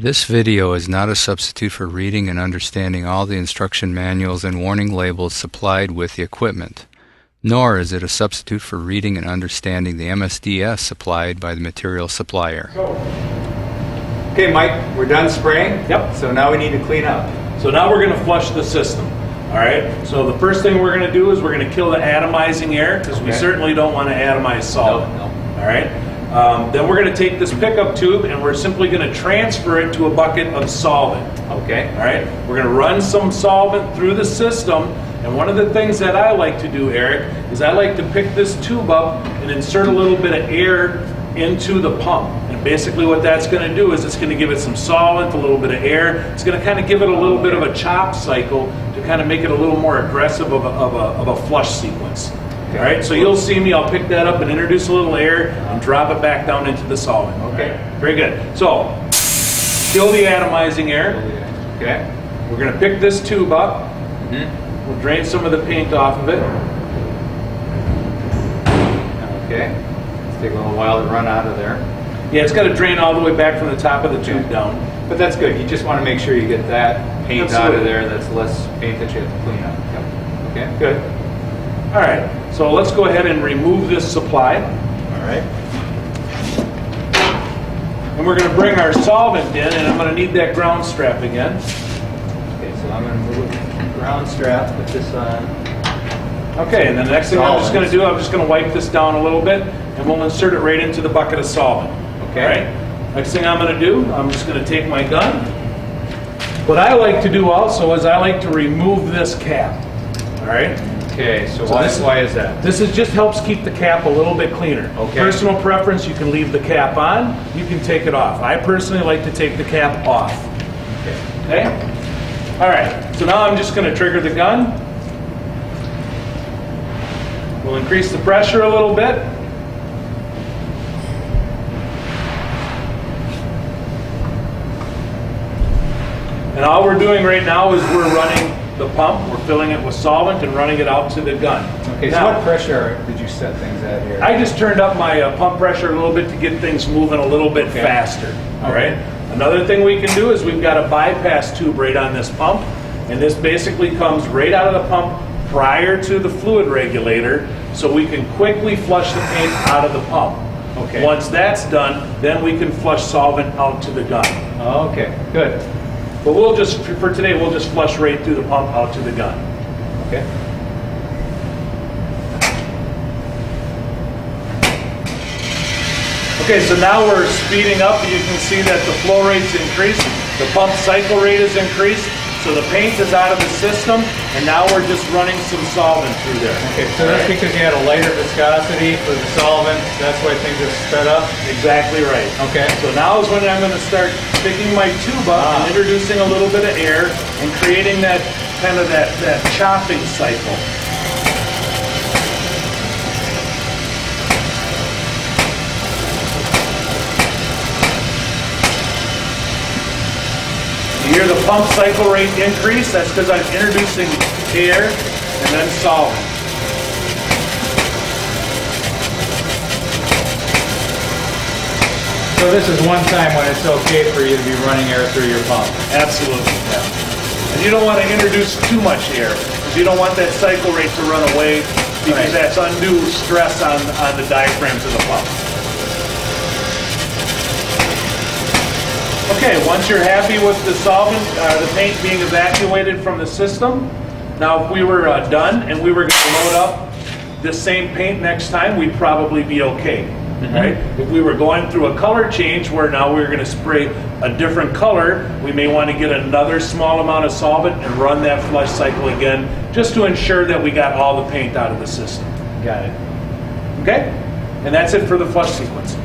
This video is not a substitute for reading and understanding all the instruction manuals and warning labels supplied with the equipment, nor is it a substitute for reading and understanding the MSDS supplied by the material supplier. Okay, Mike, we're done spraying. Yep. So now we need to clean up. So now we're going to flush the system. All right. So the first thing we're going to do is we're going to kill the atomizing air because we certainly don't want to atomize solvent. No. All right. Then we're going to take this pickup tube and we're simply going to transfer it to a bucket of solvent. Okay. All right. We're going to run some solvent through the system. And one of the things that I like to do, Eric, is I like to pick this tube up and insert a little bit of air into the pump. And basically what that's going to do is it's going to give it some solvent, a little bit of air. It's going to kind of give it a little bit of a chop cycle to kind of make it a little more aggressive of a flush sequence. Okay. All right, so you'll see me, I'll pick that up and introduce a little air and drop it back down into the solvent. Okay. Right, very good. So, kill the atomizing air. Okay. We're going to pick this tube up. We'll drain some of the paint off of it. Okay. Let's take a little while to run out of there. Yeah, it's got to drain all the way back from the top of the tube down. But that's good. You just want to make sure you get that paint out of Absolutely. there. That's less paint that you have to clean up. Yep. Okay. Good. All right, so let's go ahead and remove this supply. All right. And we're going to bring our solvent in, and I'm going to need that ground strap again. Okay, so I'm going to move the ground strap, put this on. Okay, and then the next thing I'm just going to do, I'm just going to wipe this down a little bit, and we'll insert it right into the bucket of solvent. Okay. All right? Next thing I'm going to do, I'm just going to take my gun. What I like to do also is I like to remove this cap. All right? Okay, so So why is that? This just helps keep the cap a little bit cleaner. Okay. Personal preference, you can leave the cap on, you can take it off. I personally like to take the cap off. Okay? All right, so now I'm just going to trigger the gun. We'll increase the pressure a little bit. And all we're doing right now is we're running the pump, we're filling it with solvent and running it out to the gun. Okay, so what pressure did you set things at here? I just turned up my pump pressure a little bit to get things moving a little bit faster. All right. Another thing we can do is we've got a bypass tube right on this pump, and this basically comes right out of the pump prior to the fluid regulator, so we can quickly flush the paint out of the pump. Okay. Once that's done, then we can flush solvent out to the gun. Okay, good. But we'll just, for today, we'll just flush right through the pump out to the gun. Okay. Okay, so now we're speeding up, and you can see that the flow rate's increased, the pump cycle rate is increased, so the paint is out of the system, and now we're just running some solvent through there. Okay, so that's because you had a lighter viscosity for the solvent, that's why things are sped up? Exactly right. Okay. So now is when I'm going to start picking my tube up and introducing a little bit of air and creating that kind of that chopping cycle. You hear the pump cycle rate increase? That's because I'm introducing air and then solvent. So this is one time when it's okay for you to be running air through your pump? Absolutely. Yeah. And you don't want to introduce too much air because you don't want that cycle rate to run away because that's undue stress on the diaphragms of the pump. Okay, once you're happy with the solvent, the paint being evacuated from the system, now if we were done and we were going to load up this same paint next time, we'd probably be okay. Right? If we were going through a color change where now we're going to spray a different color, we may want to get another small amount of solvent and run that flush cycle again just to ensure that we got all the paint out of the system. Got it. Okay? And that's it for the flush sequence.